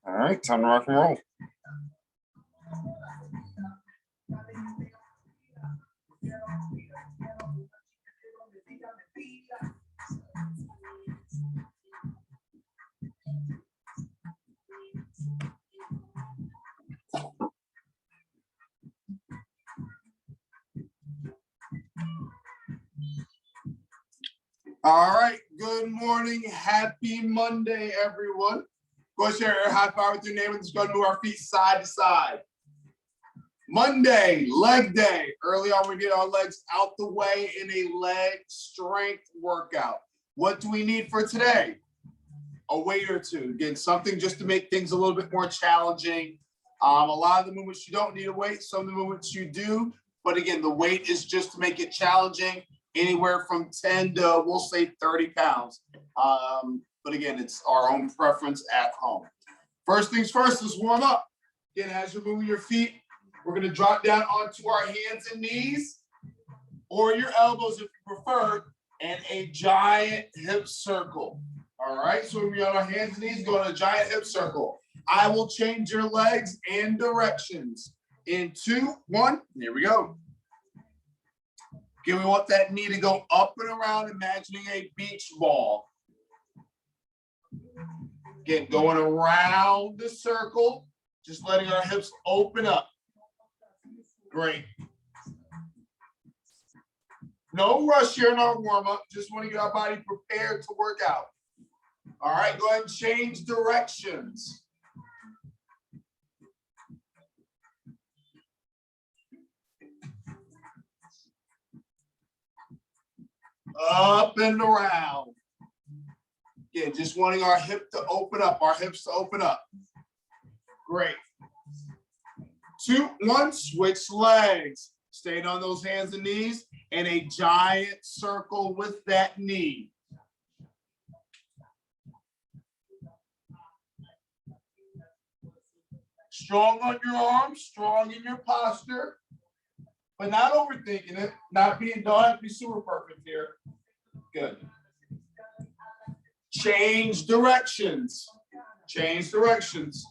All right, time to rock and roll. All right, good morning. Happy Monday, everyone. Go ahead, share a high five with your name and just go to move our feet side to side. Monday, leg day. Early on, we get our legs out the way in a leg strength workout. What do we need for today? A weight or two. Again, something just to make things a little bit more challenging. A lot of the movements you don't need a weight. Some of the movements you do. But again, the weight is just to make it challenging. Anywhere from 10 to, we'll say 30 pounds. But again, it's our own preference at home. First things first, let's warm up. Again, as you're moving your feet, we're going to drop down onto our hands and knees or your elbows if you prefer, and a giant hip circle. All right, so we're on our hands and knees, go in a giant hip circle. I will change your legs and directions. In 2, 1, here we go. Again, we want that knee to go up and around, imagining a beach ball. Again, going around the circle, just letting our hips open up. Great. No rush here in our warm-up. Just want to get our body prepared to work out. All right, go ahead and change directions. Up and around. Again, just wanting our hip to open up, our hips to open up. Great. 2, 1, switch legs. Staying on those hands and knees and a giant circle with that knee. Strong on your arms, strong in your posture, but not overthinking it, don't have to be super perfect here. Good. Change directions. Change directions.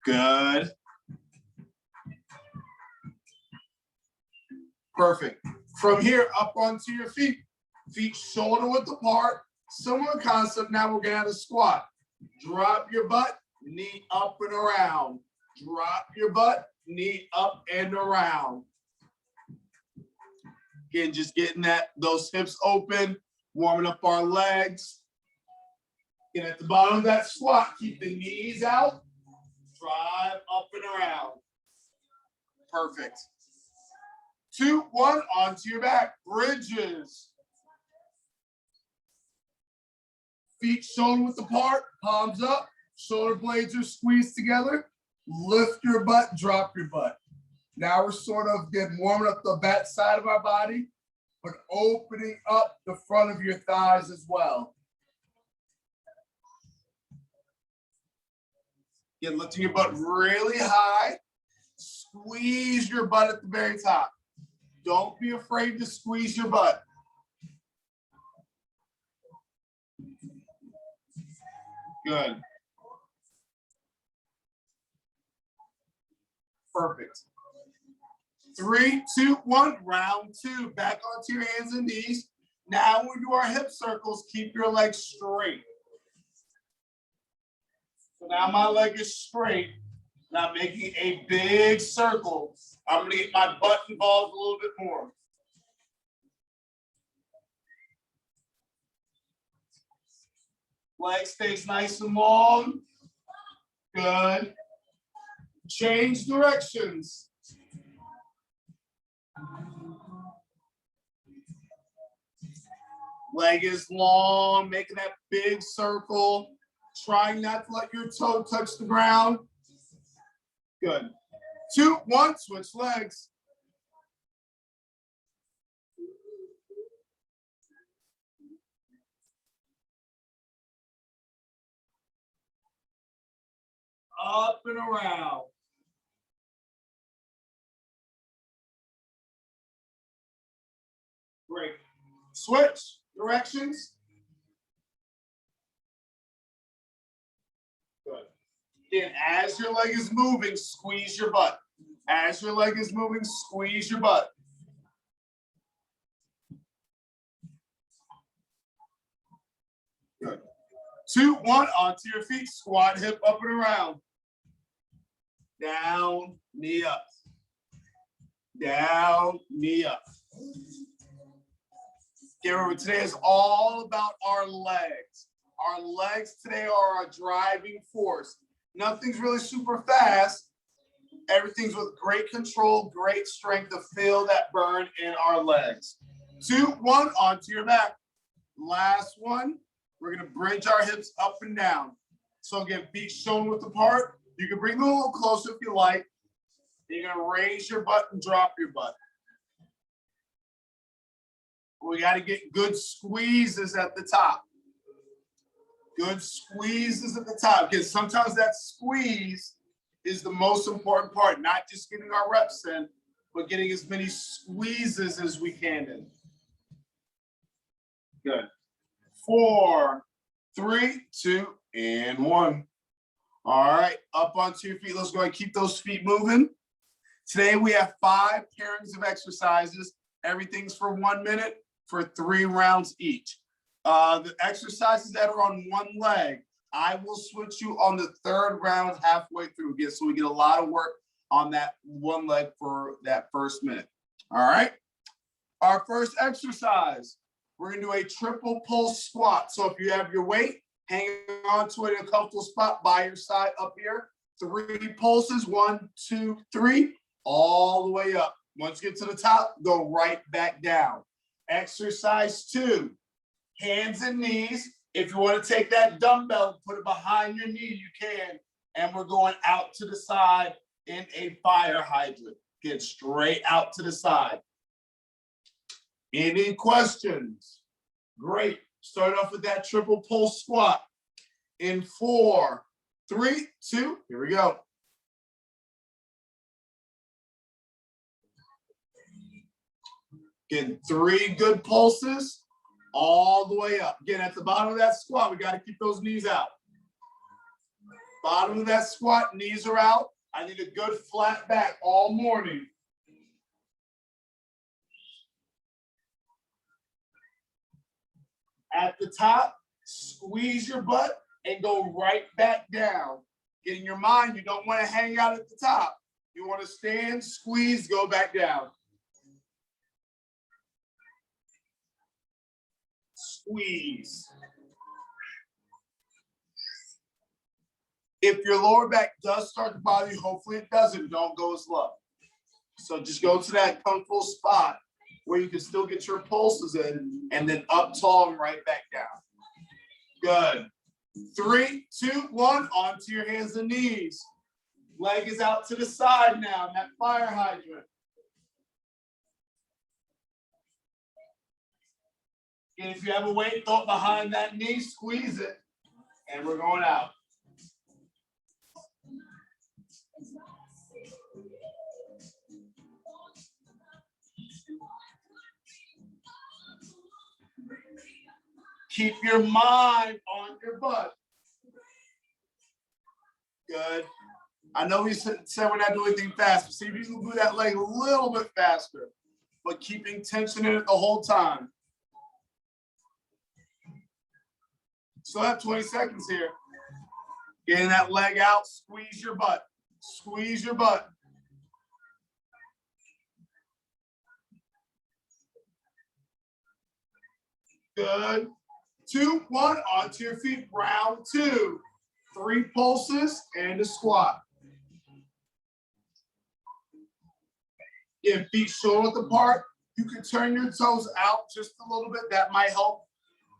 Good. Perfect. From here, up onto your feet. Feet shoulder width apart. Similar concept. Now we're going to have a squat. Drop your butt, knee up and around. Drop your butt, knee up and around. Again, just getting those hips open, warming up our legs. And at the bottom of that squat, keep the knees out. Drive up and around. Perfect. 2, 1, onto your back. Bridges. Feet shoulder width apart, palms up. Shoulder blades are squeezed together. Lift your butt, drop your butt. Now we're sort of getting warming up the back side of our body, but opening up the front of your thighs as well. Again, lifting your butt really high. Squeeze your butt at the very top. Don't be afraid to squeeze your butt. Good. Perfect. 3, 2, 1, round 2. Back onto your hands and knees. Now we do our hip circles. Keep your legs straight. So now my leg is straight. And I'm making a big circle. I'm going to get my butt involved a little bit more. Leg stays nice and long. Good. Change directions. Leg is long, making that big circle. Trying not to let your toe touch the ground. Good. 2, 1, switch legs. Up and around. Great. Switch directions. Good. Again, as your leg is moving, squeeze your butt. As your leg is moving, squeeze your butt. Good. 2, 1, onto your feet. Squat hip up and around. Down, knee up. Down, knee up. Remember, today is all about our legs. Our legs today are our driving force. Nothing's really super fast. Everything's with great control, great strength to feel that burn in our legs. 2, 1, onto your back. Last one, we're gonna bridge our hips up and down. So again, feet shoulder width apart. You can bring them a little closer if you like. You're gonna raise your butt and drop your butt. We got to get good squeezes at the top. Good squeezes at the top, because sometimes that squeeze is the most important part, not just getting our reps in, but getting as many squeezes as we can in. Good. 4, 3, 2, and 1. All right, up onto your feet. Let's go ahead and keep those feet moving. Today we have 5 pairings of exercises. Everything's for 1 minute for 3 rounds each. The exercises that are on one leg, I will switch you on the 3rd round halfway through, so we get a lot of work on that one leg for that first minute. All right. Our first exercise, we're gonna do a triple pulse squat. So if you have your weight, hang on to it in a comfortable spot by your side up here. 3 pulses, 1, 2, 3, all the way up. Once you get to the top, go right back down. Exercise 2, hands and knees. If you want to take that dumbbell, put it behind your knee, you can. And we're going out to the side in a fire hydrant. Get straight out to the side. Any questions? Great. Start off with that triple pulse squat. In 4, 3, 2, here we go. Getting 3 good pulses all the way up. Again, at the bottom of that squat, we got to keep those knees out. Bottom of that squat, knees are out. I need a good flat back all morning. At the top, squeeze your butt and go right back down. Get in your mind, you don't want to hang out at the top. You want to stand, squeeze, go back down. Squeeze. If your lower back does start to bother you, hopefully it doesn't, don't go as low. So just go to that comfortable spot where you can still get your pulses in, and then up tall and right back down. Good. 3, 2, 1, onto your hands and knees. Leg is out to the side now, in that fire hydrant. And if you have a weight, throw it behind that knee, squeeze it, and we're going out. Keep your mind on your butt. Good. I know we said we're not doing anything fast, but see if you can move that leg a little bit faster, but keeping tension in it the whole time. Still have 20 seconds here. Getting that leg out, squeeze your butt. Squeeze your butt. Good. 2, 1, onto your feet. Round 2. 3 pulses and a squat. Get feet shoulder width apart. You can turn your toes out just a little bit. That might help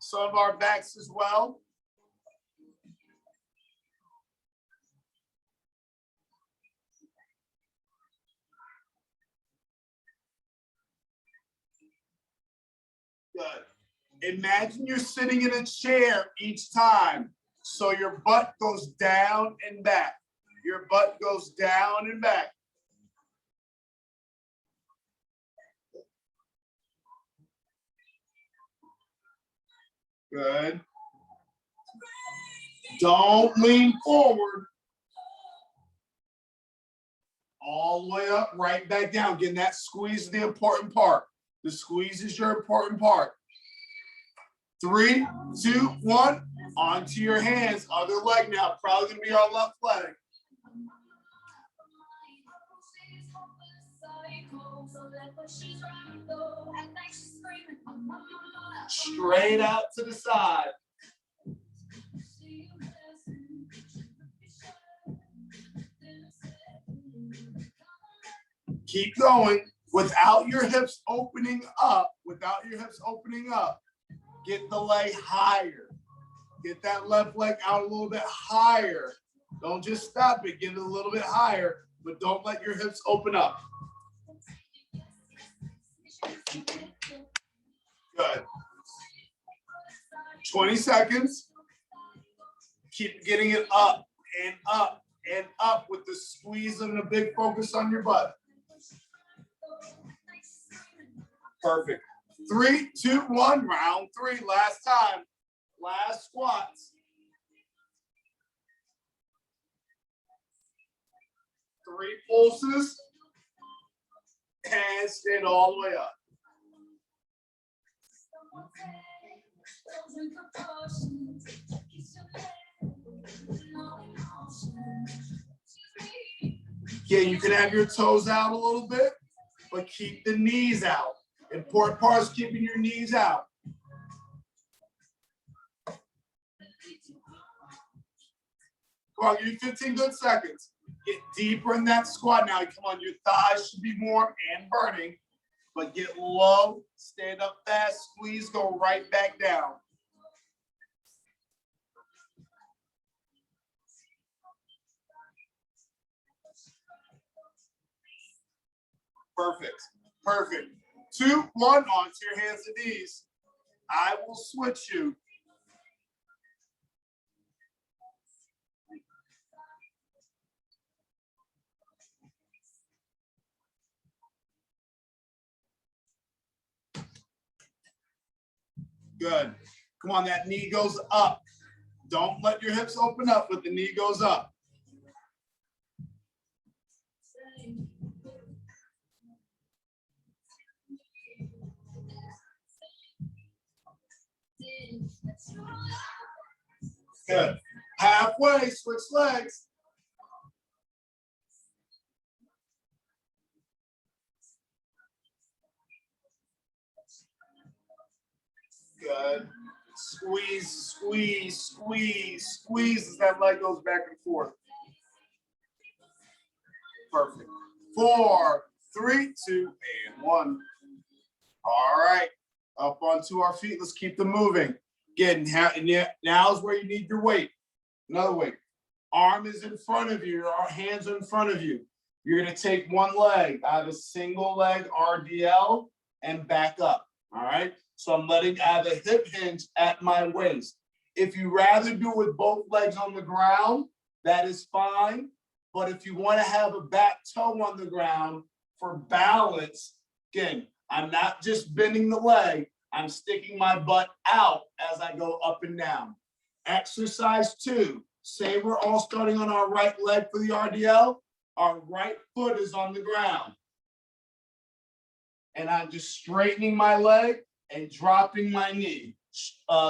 some of our backs as well. Good. Imagine you're sitting in a chair each time. So your butt goes down and back. Your butt goes down and back. Good. Don't lean forward. All the way up, right back down. Again, that squeeze is the important part. The squeeze is your important part. 3, 2, 1, onto your hands. Other leg now, probably gonna be our left leg. Straight out to the side. Keep going without your hips opening up. Without your hips opening up. Get the leg higher. Get that left leg out a little bit higher. Don't just stop it. Get it a little bit higher, but don't let your hips open up. Good. 20 seconds. Keep getting it up and up and up with the squeeze and a big focus on your butt. Perfect. 3, 2, 1, round 3, last time. Last squats. 3 pulses. And stand all the way up. Yeah, you can have your toes out a little bit, but keep the knees out. Important part is keeping your knees out. Come on, give you 15 good seconds. Get deeper in that squat now. Come on, your thighs should be warm and burning, but get low, stand up fast, squeeze, go right back down. Perfect, perfect. 2, 1, onto your hands and knees. I will switch you. Good. Come on, that knee goes up. Don't let your hips open up, but the knee goes up. Good. Halfway, switch legs. Good. Squeeze, squeeze, squeeze, squeeze as that leg goes back and forth. Perfect. 4, 3, 2, and 1. All right. Up onto our feet. Let's keep them moving. Again, now is where you need your weight. Another weight. Arm is in front of you. Your hands are in front of you. You're going to take one leg. I have a single leg RDL and back up. All right. So I'm letting I have a hip hinge at my waist. If you rather do it with both legs on the ground, that is fine. But if you want to have a back toe on the ground for balance, again, I'm not just bending the leg. I'm sticking my butt out as I go up and down. Exercise 2. Say we're all starting on our right leg for the RDL. Our right foot is on the ground. And I'm just straightening my leg and dropping my knee.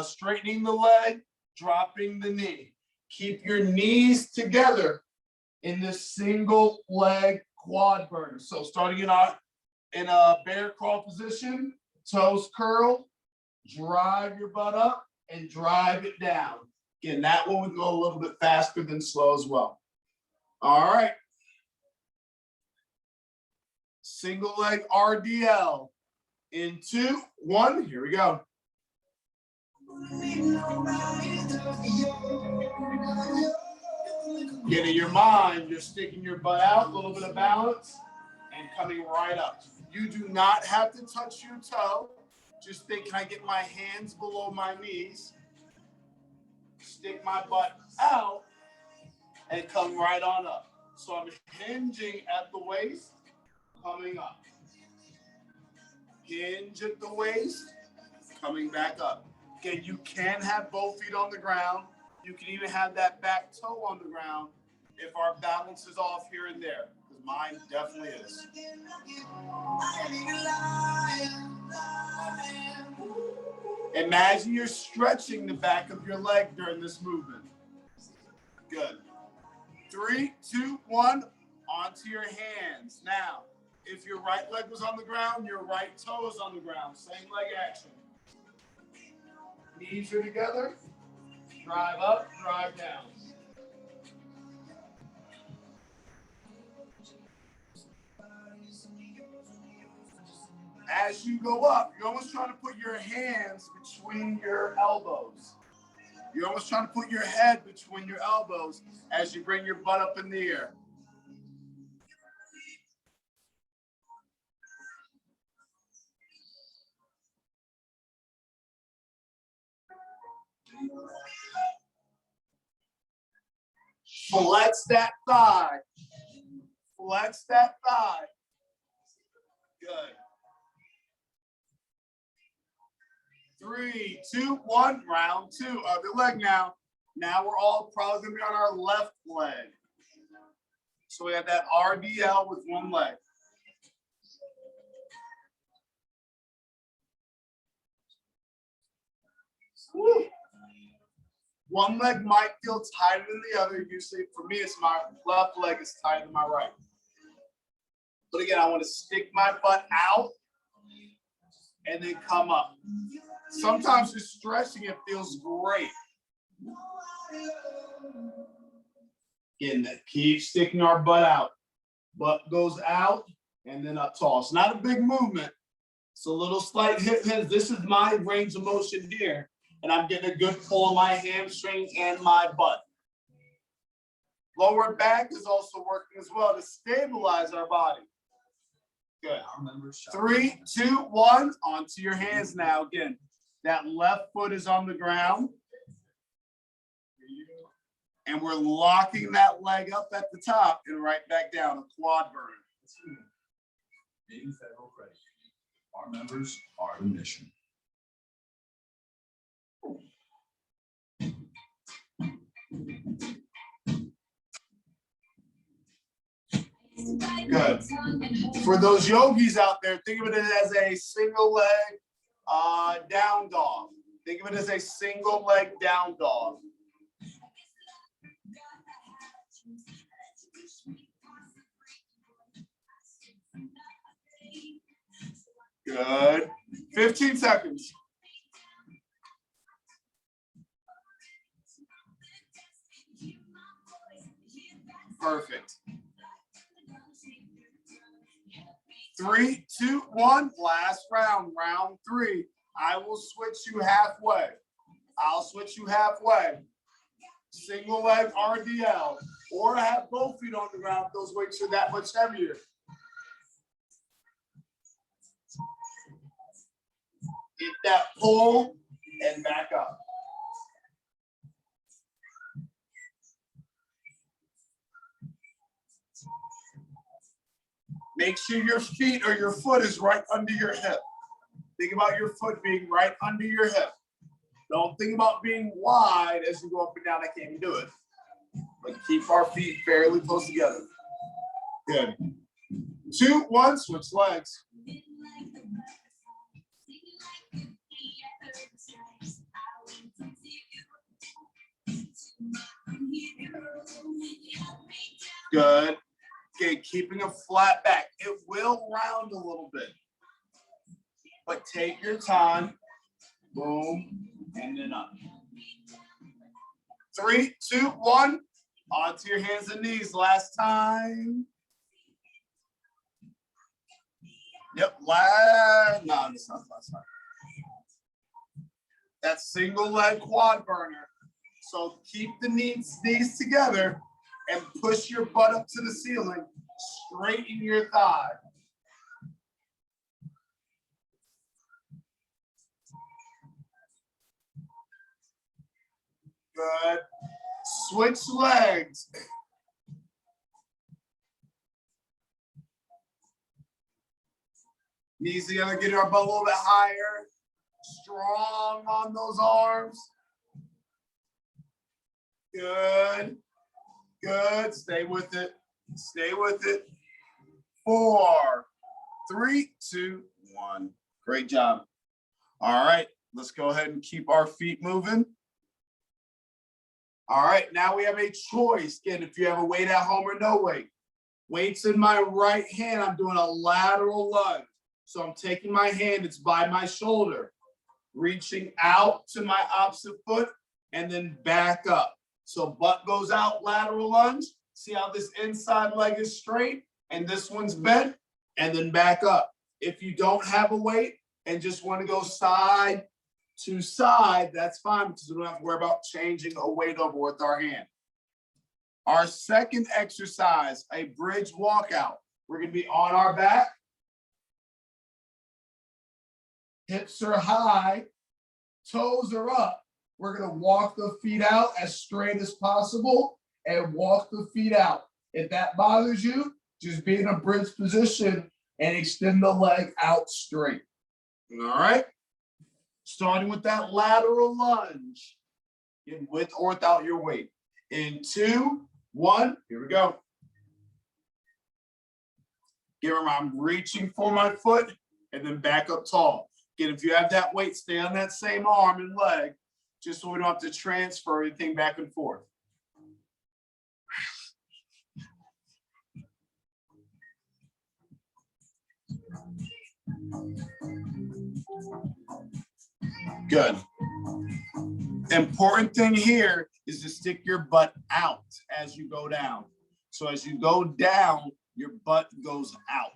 Straightening the leg, dropping the knee. Keep your knees together in this single leg quad burner. So starting in a bear crawl position, toes curled, drive your butt up and drive it down. Again, that one would go a little bit faster than slow as well. All right. Single leg RDL in 2, 1. Here we go. Get in your mind, you're sticking your butt out, a little bit of balance, and coming right up. You do not have to touch your toe. Just think, can I get my hands below my knees? Stick my butt out and come right on up. So I'm hinging at the waist, coming up. Hinge at the waist, coming back up. Again, you can have both feet on the ground. You can even have that back toe on the ground if our balance is off here and there, because mine definitely is. Imagine you're stretching the back of your leg during this movement. Good. 3, 2, 1, onto your hands. Now, if your right leg was on the ground, your right toe is on the ground. Same leg action. Knees are together. Drive up, drive down. As you go up, you're almost trying to put your hands between your elbows. You're almost trying to put your head between your elbows as you bring your butt up in the air. Flex that thigh. Flex that thigh. Good. 3, 2, 1, round 2. Other leg now. Now we're all probably going to be on our left leg. So we have that RDL with one leg. Woo. One leg might feel tighter than the other. Usually for me, it's my left leg is tighter than my right. But again, I want to stick my butt out and then come up. Sometimes just stretching it feels great. Again, keep sticking our butt out. Butt goes out and then up tall. It's not a big movement. It's a little slight hip hinge. This is my range of motion here. And I'm getting a good pull on my hamstring and my butt. Lower back is also working as well to stabilize our body. Good. 3, 2, 1, onto your hands now. Again, that left foot is on the ground. And we're locking that leg up at the top and right back down, a quad burn. Navy Federal Credit Union. Our members are the mission. Good. For those yogis out there, think of it as a single leg down dog. Think of it as a single leg down dog. Good. 15 seconds. Perfect. 3, 2, 1, last round, round 3. I will switch you halfway. I'll switch you halfway. Single leg RDL, or have both feet on the ground if those weights are that much heavier. Get that pull and back up. Make sure your feet or your foot is right under your hip. Think about your foot being right under your hip. Don't think about being wide as you go up and down. I can't even do it. But keep our feet fairly close together. Good. 2, 1, switch legs. Good. Okay, keeping a flat back. It will round a little bit, but take your time. Boom, and then up. 3, 2, 1. Onto your hands and knees. Last time. Yep. No, it's not last time. That single leg quad burner. So keep the knees together and push your butt up to the ceiling. Straighten your thigh. Good. Switch legs. Knees together, get our butt a little bit higher. Strong on those arms. Good. Good. Stay with it. Stay with it. 4, 3, 2, 1. Great job. All right. Let's go ahead and keep our feet moving. All right. Now we have a choice. Again, if you have a weight at home or no weight. Weight's in my right hand. I'm doing a lateral lunge. So I'm taking my hand. It's by my shoulder. Reaching out to my opposite foot and then back up. So butt goes out, lateral lunge. See how this inside leg is straight and this one's bent, and then back up. If you don't have a weight and just want to go side to side, that's fine because we don't have to worry about changing a weight over with our hand. Our second exercise, a bridge walkout. We're going to be on our back. Hips are high, toes are up. We're going to walk the feet out as straight as possible and walk the feet out. If that bothers you, just be in a bridge position and extend the leg out straight. All right. Starting with that lateral lunge, in with or without your weight. In 2, 1, here we go. Remember, I'm reaching for my foot and then back up tall. Again, if you have that weight, stay on that same arm and leg, just so we don't have to transfer anything back and forth. Good. Important thing here is to stick your butt out as you go down. So as you go down, your butt goes out.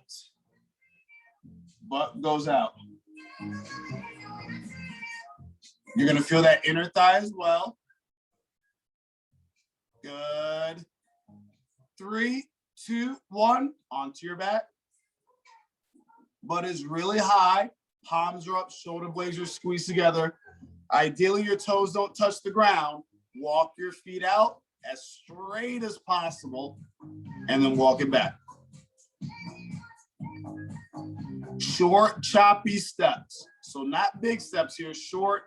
Butt goes out. You're going to feel that inner thigh as well. Good. 3, 2, 1. Onto your back. Butt is really high. Palms are up. Shoulder blades are squeezed together. Ideally, your toes don't touch the ground. Walk your feet out as straight as possible and then walk it back. Short, choppy steps. So not big steps here, short,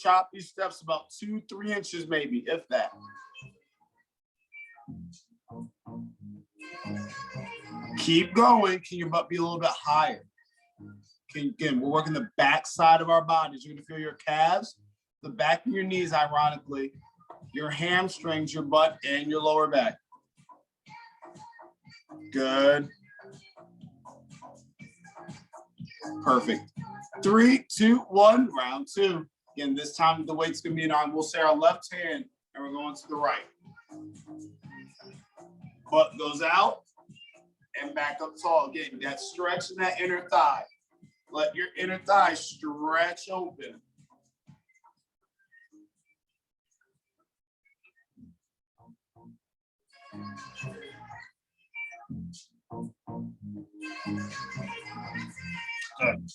choppy steps, about 2, 3 inches maybe, if that. Keep going. Can your butt be a little bit higher? Again, we're working the back side of our bodies. You're going to feel your calves, the back of your knees, ironically, your hamstrings, your butt, and your lower back. Good. Perfect. 3, 2, 1, round 2. Again, this time the weight's going to be on, we'll say our left hand, and we're going to the right. Butt goes out and back up tall. Again, that stretch in that inner thigh. Let your inner thigh stretch open. Good.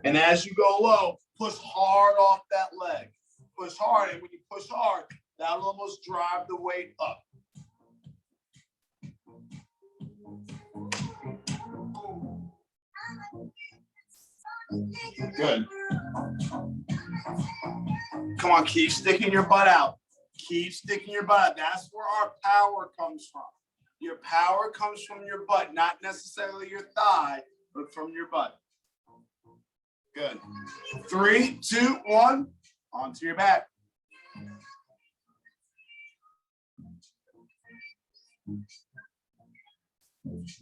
And as you go low, push hard off that leg. Push hard, and when you push hard, that'll almost drive the weight up. Good. Come on, keep sticking your butt out. Keep sticking your butt out. That's where our power comes from. Your power comes from your butt, not necessarily your thigh, but from your butt. Good. 3, 2, 1. Onto your back.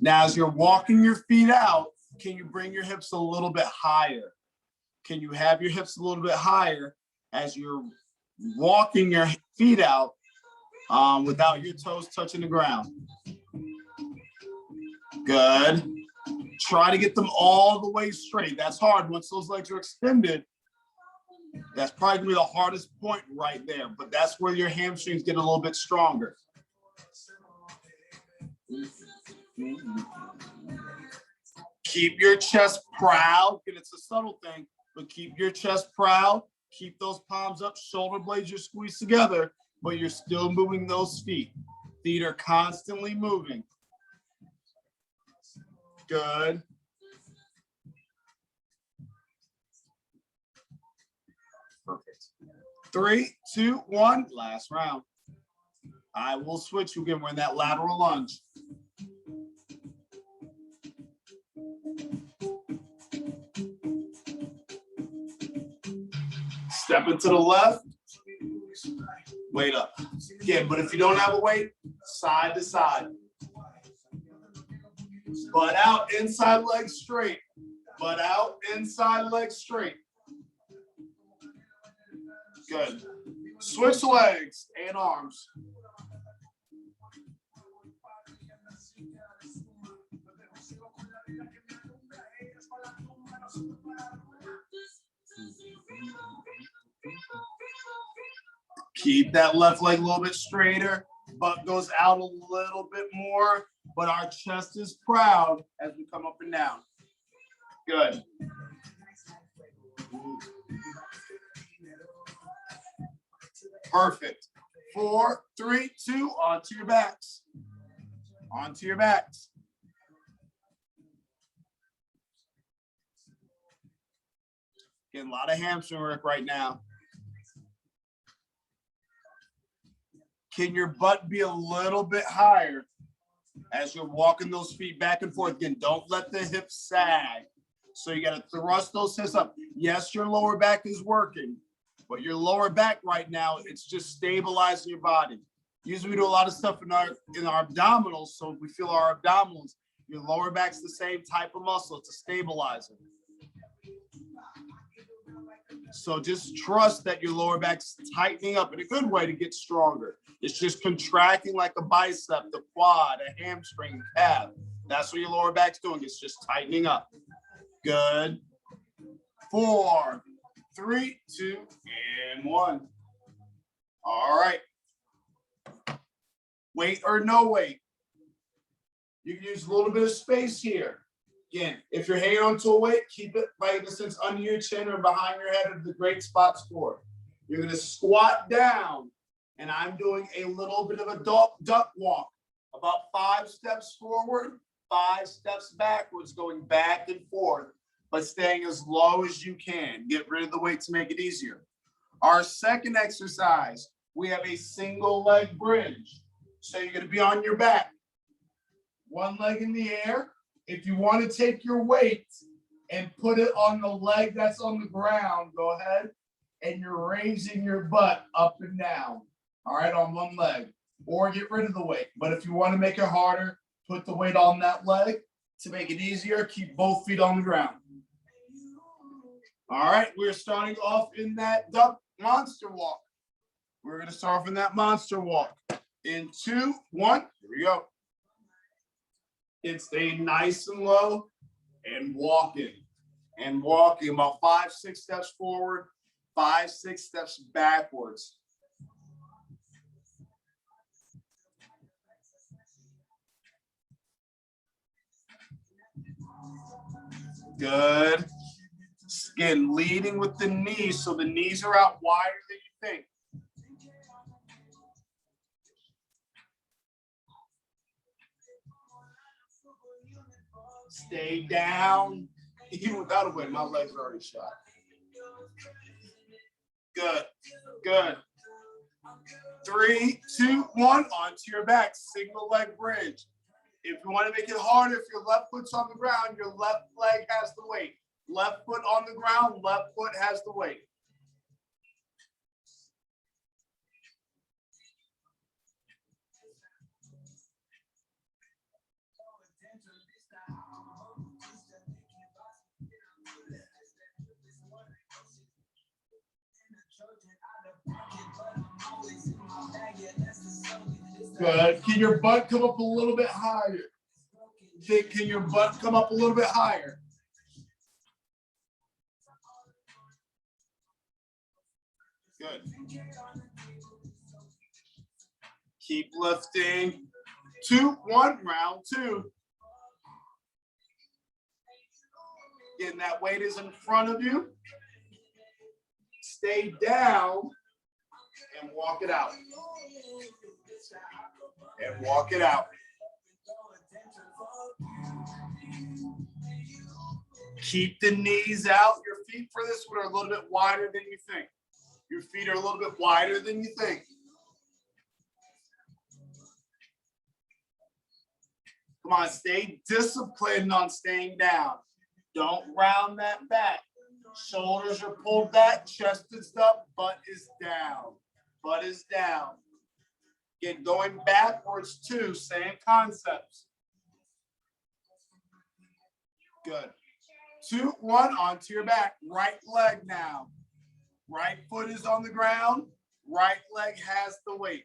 Now, as you're walking your feet out, can you bring your hips a little bit higher? Can you have your hips a little bit higher as you're walking your feet out without your toes touching the ground. Good. Try to get them all the way straight. That's hard. Once those legs are extended, that's probably gonna be the hardest point right there, but that's where your hamstrings get a little bit stronger. Keep your chest proud, and it's a subtle thing, but keep your chest proud. Keep those palms up, shoulder blades are squeezed together, but you're still moving those feet. Feet are constantly moving. Good. Perfect. 3, 2, 1, last round. I will switch you again. We're in that lateral lunge. Step into the left, weight up. Again, but if you don't have a weight, side to side. Butt out, inside leg straight. Butt out, inside leg straight. Good. Switch legs and arms. Keep that left leg a little bit straighter. Butt goes out a little bit more, but our chest is proud as we come up and down. Good. Perfect. 4, 3, 2, onto your backs. Onto your backs. Getting a lot of hamstring work right now. Can your butt be a little bit higher as you're walking those feet back and forth? Again, don't let the hips sag. So you got to thrust those hips up. Yes, your lower back is working, but your lower back right now, it's just stabilizing your body. Usually we do a lot of stuff in our abdominals, so we feel our abdominals. Your lower back's the same type of muscle. It's a stabilizer. So just trust that your lower back's tightening up in a good way to get stronger. It's just contracting like a bicep, the quad, a hamstring, calf. That's what your lower back's doing. It's just tightening up. Good. 4, 3, 2, and 1. All right. Weight or no weight. You can use a little bit of space here. Again, if you're hanging on to a weight, keep it by distance under your chin or behind your head of the great spots for it. You're going to squat down, and I'm doing a little bit of a duck walk, about 5 steps forward, 5 steps backwards, going back and forth, but staying as low as you can. Get rid of the weight to make it easier. Our second exercise, we have a single leg bridge. So you're going to be on your back, one leg in the air. If you want to take your weight and put it on the leg that's on the ground, go ahead, and you're raising your butt up and down, all right, on one leg, or get rid of the weight. But if you want to make it harder, put the weight on that leg. To make it easier, keep both feet on the ground. All right, we're starting off in that duck monster walk. We're going to start off in that monster walk. In 2, 1, here we go. And stay nice and low and walking about 5, 6 steps forward, 5, 6 steps backwards. Good. Again, leading with the knees, so the knees are out wider than you think. Stay down. Even without a weight, my legs are already shot. Good. Good. 3, 2, 1, onto your back. Single leg bridge. If you want to make it harder, if your left foot's on the ground, your left leg has the weight. Left foot on the ground, left foot has the weight. Good. Can your butt come up a little bit higher? Can your butt come up a little bit higher? Good. Keep lifting. 2, 1, round 2. Again, that weight is in front of you. Stay down and walk it out. And walk it out. Keep the knees out. Your feet for this one are a little bit wider than you think. Your feet are a little bit wider than you think. Come on, stay disciplined on staying down. Don't round that back. Shoulders are pulled back, chest is up, butt is down. Butt is down. Again, going backwards too, same concepts. Good. 2, 1, onto your back. Right leg now. Right foot is on the ground. Right leg has the weight.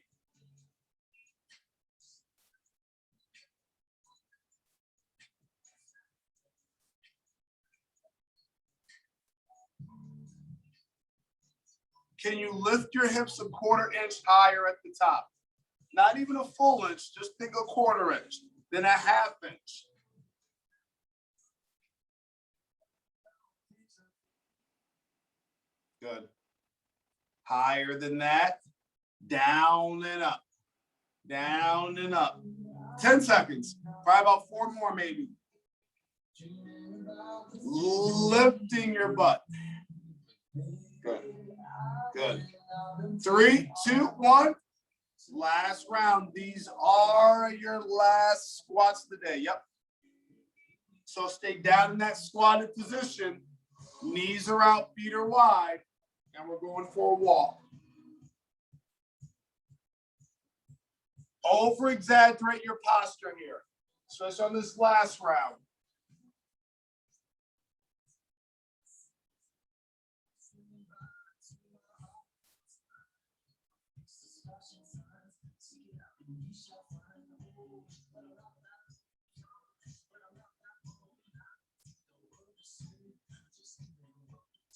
Can you lift your hips a 1/4 inch higher at the top? Not even a full inch, just think a 1/4 inch, then a 1/2 inch. Good. Higher than that, down and up, down and up. 10 seconds, probably about 4 more maybe. Lifting your butt. Good. Good. 3, 2, 1. Last round. These are your last squats of the day. Yep. So stay down in that squatted position. Knees are out, feet are wide, and we're going for a walk. Over exaggerate your posture here, especially on this last round.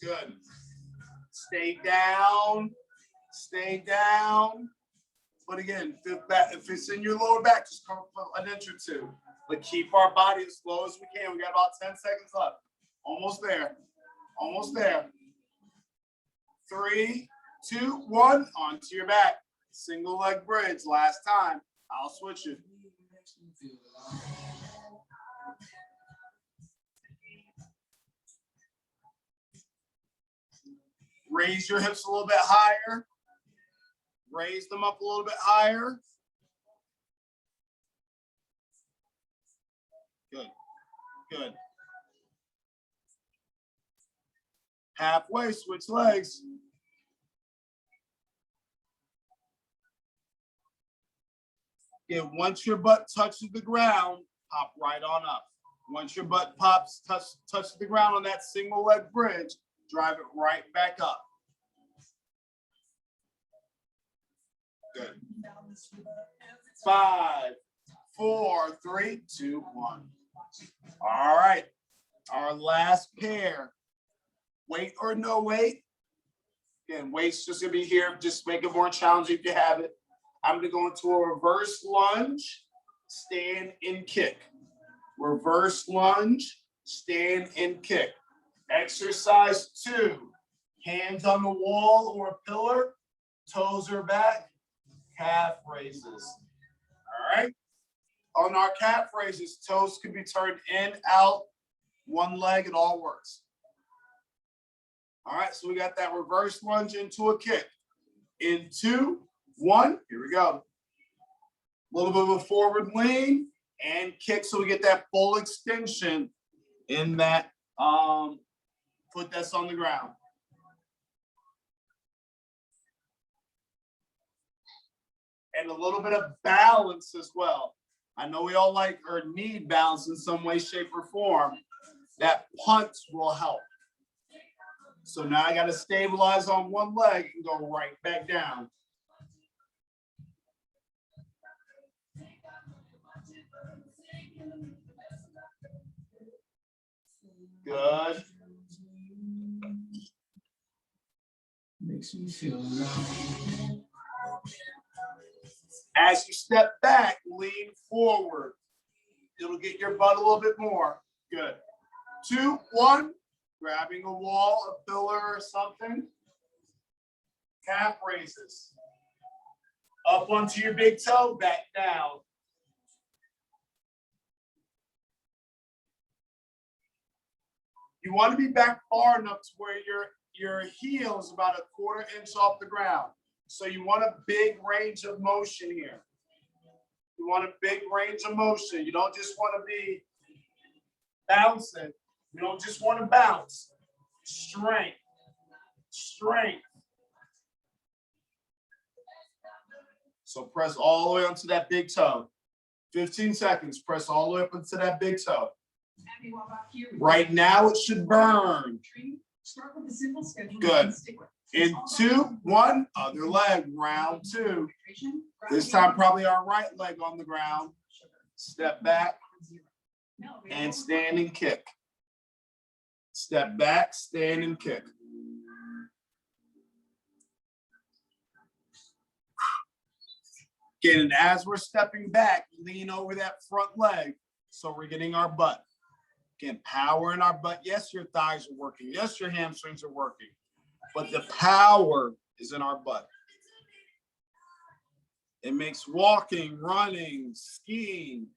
Good. Stay down. Stay down. But again, if it's in your lower back, just come up an inch or 2. But keep our body as slow as we can. We got about 10 seconds left. Almost there. Almost there. 3, 2, 1. Onto your back. Single leg bridge. Last time. I'll switch it. Raise your hips a little bit higher. Raise them up a little bit higher. Good. Good. Halfway, switch legs. Again, once your butt touches the ground, pop right on up. Once your butt touches the ground on that single leg bridge, drive it right back up. Good. 5, 4, 3, 2, 1. All right. Our last pair. Weight or no weight. Again, weight's just gonna be here. Just make it more challenging if you have it. I'm gonna go into a reverse lunge, stand and kick. Reverse lunge, stand and kick. Exercise 2. Hands on the wall or a pillar, toes are back, calf raises. All right. On our calf raises, toes can be turned in, out, one leg, it all works. All right, so we got that reverse lunge into a kick. In 2, 1, here we go. A little bit of a forward lean and kick so we get that full extension in that foot that's on the ground. And a little bit of balance as well. I know we all like or need balance in some way, shape, or form. That punch will help. So now I got to stabilize on one leg and go right back down. Good. Makes me feel alive. As you step back, lean forward. It'll get your butt a little bit more. Good. 2, 1. Grabbing a wall, a pillar, or something. Calf raises. Up onto your big toe, back down. You want to be back far enough to where your heel is about a 1/4 inch off the ground. So you want a big range of motion here. You want a big range of motion. You don't just want to be bouncing. You don't just want to bounce. Strength. Strength. So press all the way onto that big toe. 15 seconds. Press all the way up into that big toe. Right now it should burn. Good. In 2, 1, other leg, round 2. This time probably our right leg on the ground. Step back and stand and kick. Step back, stand and kick. Again, and as we're stepping back, lean over that front leg. So we're getting our butt. Again, power in our butt. Yes, your thighs are working. Yes, your hamstrings are working. But the power is in our butt. It makes walking, running, skiing,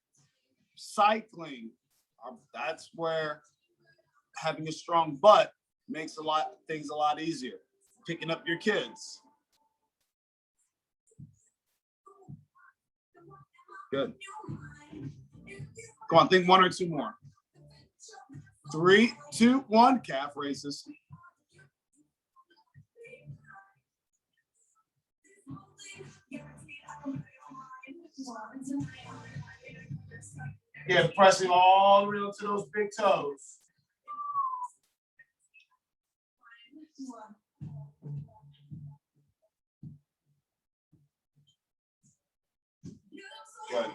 cycling. That's where having a strong butt makes things a lot easier. Picking up your kids. Good. Come on, think 1 or 2 more. 3, 2, 1, calf raises. Yeah, pressing all the way up to those big toes. Good.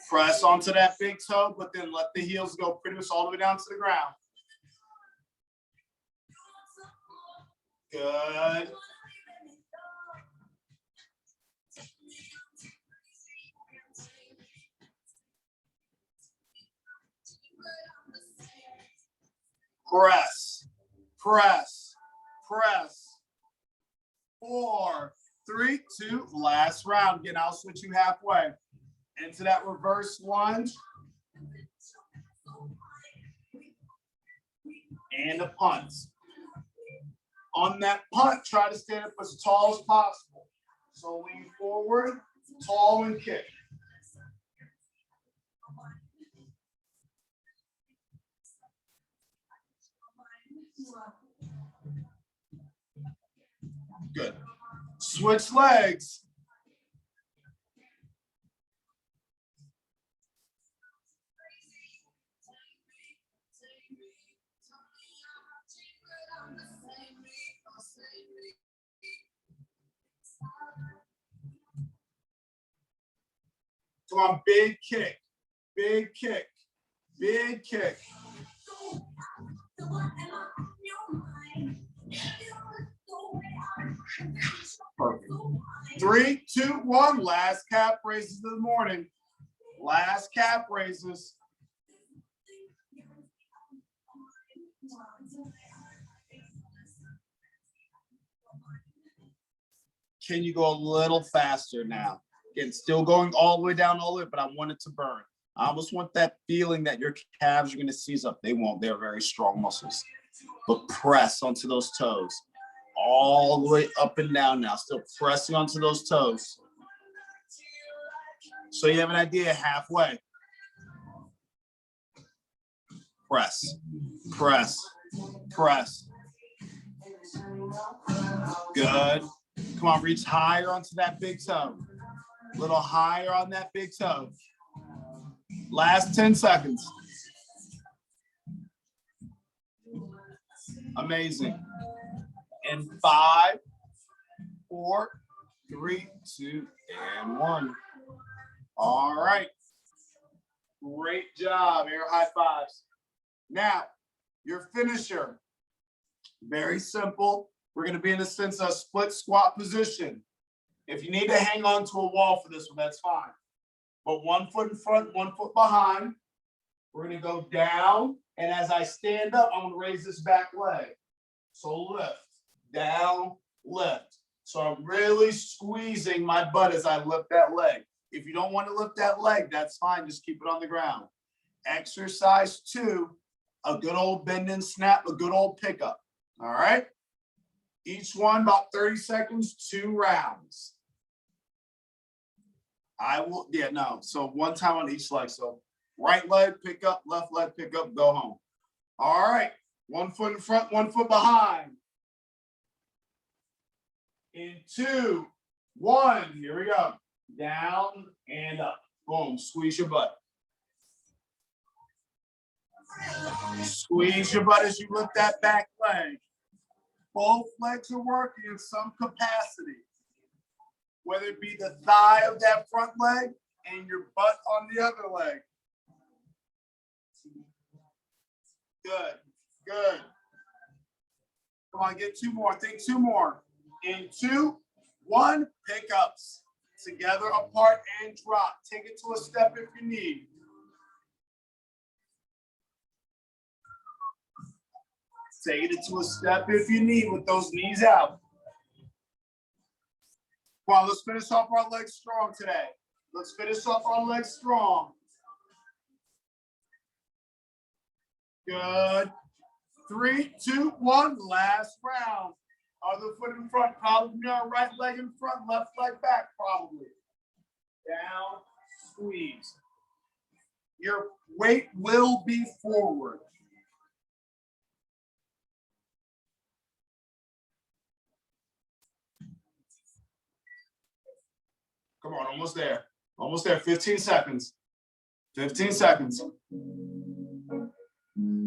Press onto that big toe, but then let the heels go pretty much all the way down to the ground. Good. Press, press, press. 4, 3, 2, last round. Again, I'll switch you halfway. Into that reverse lunge. And a punt. On that punt, try to stand up as tall as possible. So lean forward, tall and kick. Good. Switch legs. Come on, big kick, big kick, big kick. Perfect. 3, 2, 1, last calf raises of the morning. Last calf raises. Can you go a little faster now? Again, still going all the way down, all the way, but I want it to burn. I almost want that feeling that your calves are going to seize up. They won't. They're very strong muscles. But press onto those toes. All the way up and down now. Still pressing onto those toes. So you have an idea halfway. Press, press, press. Good. Come on, reach higher onto that big toe. A little higher on that big toe. Last 10 seconds. Amazing. In 5, 4, 3, 2, and 1. All right. Great job. Air high fives. Now, your finisher. Very simple. We're going to be in a sense of split squat position. If you need to hang on to a wall for this one, that's fine. But 1 foot in front, 1 foot behind. We're going to go down. And as I stand up, I'm going to raise this back leg. So lift, down, lift. So I'm really squeezing my butt as I lift that leg. If you don't want to lift that leg, that's fine. Just keep it on the ground. Exercise 2, a good old bend and snap, a good old pickup. All right. Each one about 30 seconds, 2 rounds. So 1 time on each leg. So right leg, pick up, left leg, pick up, go home. All right. 1 foot in front, 1 foot behind. In 2, 1, here we go. Down and up. Boom, squeeze your butt. Squeeze your butt as you lift that back leg. Both legs are working in some capacity. Whether it be the thigh of that front leg and your butt on the other leg. Good, good. Come on, get 2 more. Think 2 more. In 2, 1, pickups. Together, apart, and drop. Take it to a step if you need. Take it to a step if you need with those knees out. Come on, let's finish off our legs strong today. Let's finish off our legs strong. Good. 3, 2, 1, last round. Other foot in front, probably our right leg in front, left leg back, probably. Down, squeeze. Your weight will be forward. Come on, almost there. Almost there. 15 seconds. 15 seconds.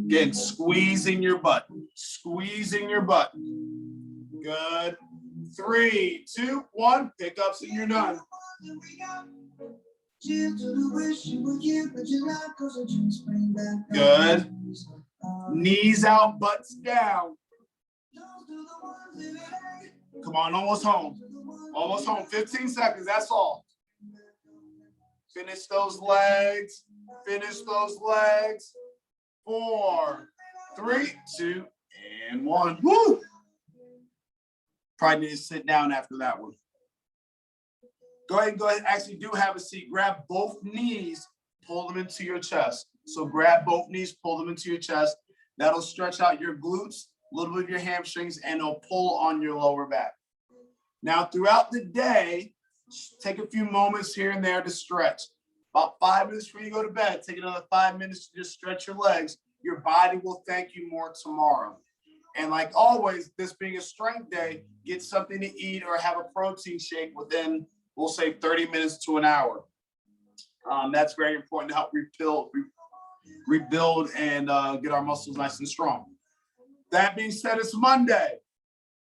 Again, squeezing your butt. Squeezing your butt. Good. 3, 2, 1. Pickups and you're done. Good. Knees out, butts down. Come on, almost home. Almost home. 15 seconds, that's all. Finish those legs. Finish those legs. 4, 3, 2, and 1. Woo! Probably need to sit down after that one. Go ahead. Actually, do have a seat. Grab both knees, pull them into your chest. So grab both knees, pull them into your chest. That'll stretch out your glutes, a little bit of your hamstrings, and it'll pull on your lower back. Now, throughout the day, take a few moments here and there to stretch. About 5 minutes before you go to bed, take another 5 minutes to just stretch your legs. Your body will thank you more tomorrow. And like always, this being a strength day, get something to eat or have a protein shake within, we'll say 30 minutes to an hour. That's very important to help rebuild and get our muscles nice and strong. That being said, it's Monday.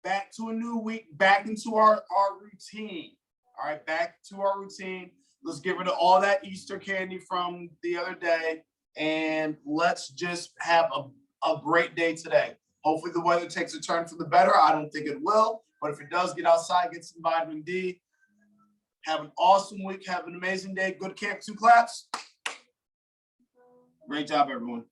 Back to a new week, back into our routine. All right, back to our routine. Let's get rid of all that Easter candy from the other day, and let's just have a great day today. Hopefully the weather takes a turn for the better. I don't think it will, but if it does, get outside, get some vitamin D. Have an awesome week. Have an amazing day. Good camp. 2 claps. Great job, everyone.